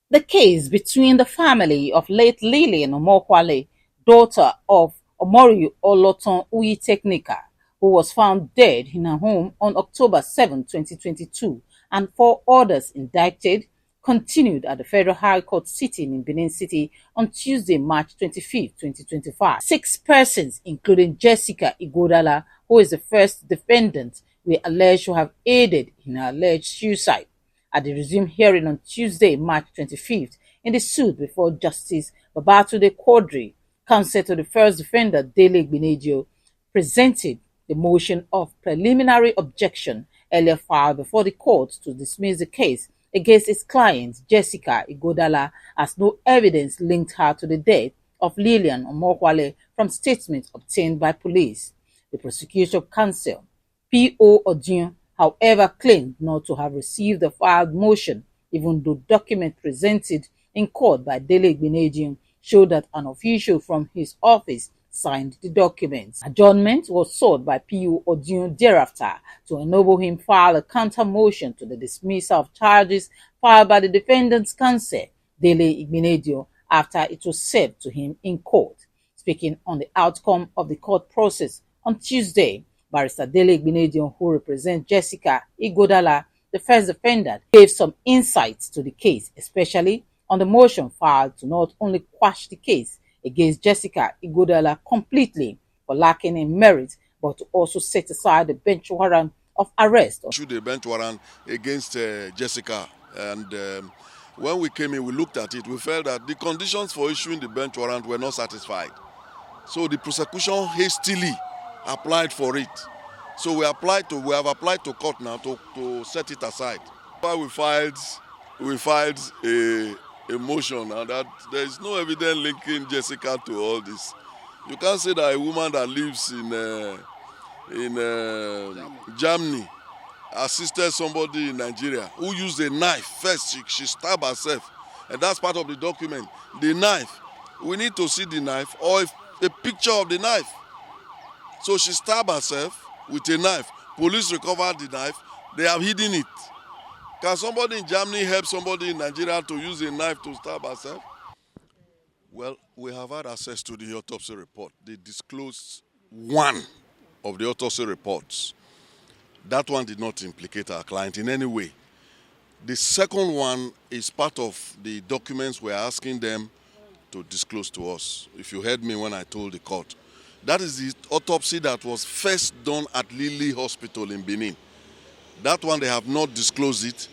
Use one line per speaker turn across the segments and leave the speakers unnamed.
The case between the family of late Lilian OMOKHUALE, daughter of Omori Oloton Uyi Technica, who was found dead in her home on October 7, 2022, and 4 others indicted, continued at the Federal High Court sitting in Benin City on Tuesday, March 25, 2025. 6 persons, including Jessica IGUODALA, who is the first defendant, were alleged to have aided in her alleged suicide. At the resumed hearing on Tuesday, March 25th, in the suit before Justice BABATUNDE QUADRI, counsel to the first defendant, Benin, presented the motion of preliminary objection earlier filed before the court to dismiss the case against his client, Jessica IGUODALA, as no evidence linked her to the death of Lilian OMOKHUALE from statements obtained by police. The prosecution counsel, P.O. Odion, however, claimed not to have received the filed motion, even though documents presented in court by Benin showed that an official from his office signed the documents. Adjournment was sought by P.O. Odion thereafter to enable him file a counter motion to the dismissal of charges filed by the defendant's counsel, Benin, after it was served to him in court. Speaking on the outcome of the court process on Tuesday, Barrister Benin, who represents Jessica IGUODALA, the first defendant, gave some insights to the case, especially on the motion filed to not only quash the case against Jessica IGUODALA completely for lacking in merit, but to also set aside the bench warrant of arrest.
Issued a bench warrant against Jessica, and when we came in, we looked at it, we felt that the conditions for issuing the bench warrant were not satisfied. So the prosecution hastily applied for it. So we have applied to court now to set it aside. We filed a motion, and that there is no evidence linking Jessica to all this. You can't say that a woman that lives in Germany assisted somebody in Nigeria who used a knife. First, she stabbed herself, and that's part of the document. The knife, we need to see the knife or a picture of the knife. So she stabbed herself with a knife. Police recovered the knife. They have hidden it. Can somebody in Germany help somebody in Nigeria to use a knife to stab herself? Well, we have had access to the autopsy report. They disclosed one of the autopsy reports. That one did not implicate our client in any way. The second one is part of the documents we're asking them to disclose to us. If you heard me when I told the court, that is the autopsy that was first done at Lily Hospital in Benin. That one, they have not disclosed it,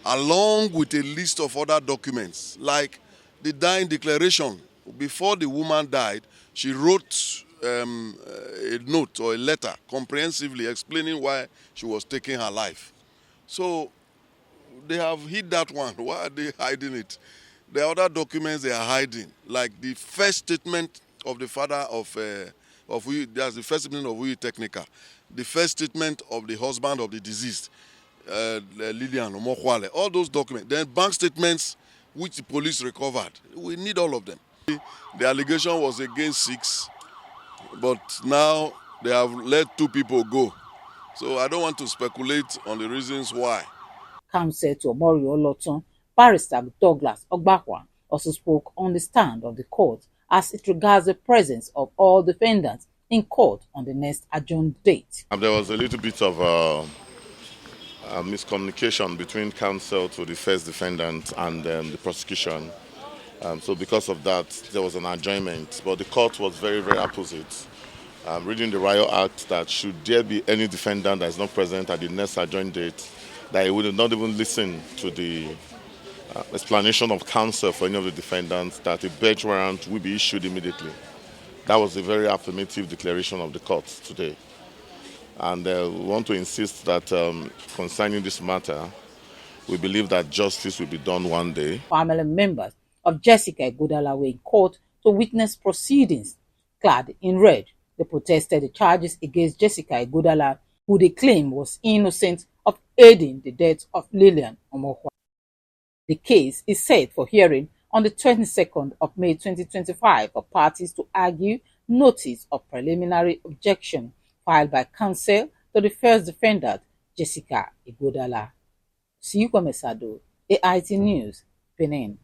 along with a list of other documents, like the dying declaration. Before the woman died, she wrote a note or a letter comprehensively explaining why she was taking her life. So they have hid that one. Why are they hiding it? There are other documents they are hiding, like the first statement of the father of UYI, that's the first statement of UYI Technica, the first statement of the husband of the deceased, LILIAN OMOKHUALE, all those documents. Then bank statements which the police recovered. We need all of them. The allegation was against 6, but now they have let 2 people go. So I don't want to speculate on the reasons why.
Counsel to Omori Oloton, Barrister Douglas Ogbakwa, also spoke on the stand of the court as it regards the presence of all defendants in court on the next adjourned date.
There was a little bit of miscommunication between counsel to the first defendant and the prosecution. So because of that, there was an adjournment. But the court was very, very opposite. Reading the Riot Act, that should there be any defendant that is not present at the next adjourned date, that he would not even listen to the explanation of counsel for any of the defendants, that a bench warrant will be issued immediately. That was a very affirmative declaration of the court today. And we want to insist that concerning this matter, we believe that justice will be done one day.
Family members of Jessica IGUODALA were in court to witness proceedings. Clad in red, they protested the charges against Jessica IGUODALA, who they claim was innocent of aiding the death of Lilian OMOKHUALE. The case is set for hearing on the 22nd of May 2025 for parties to argue notice of preliminary objection filed by counsel to the first defendant, Jessica IGUODALA. Siyuko Mesado, AIT News, Benin.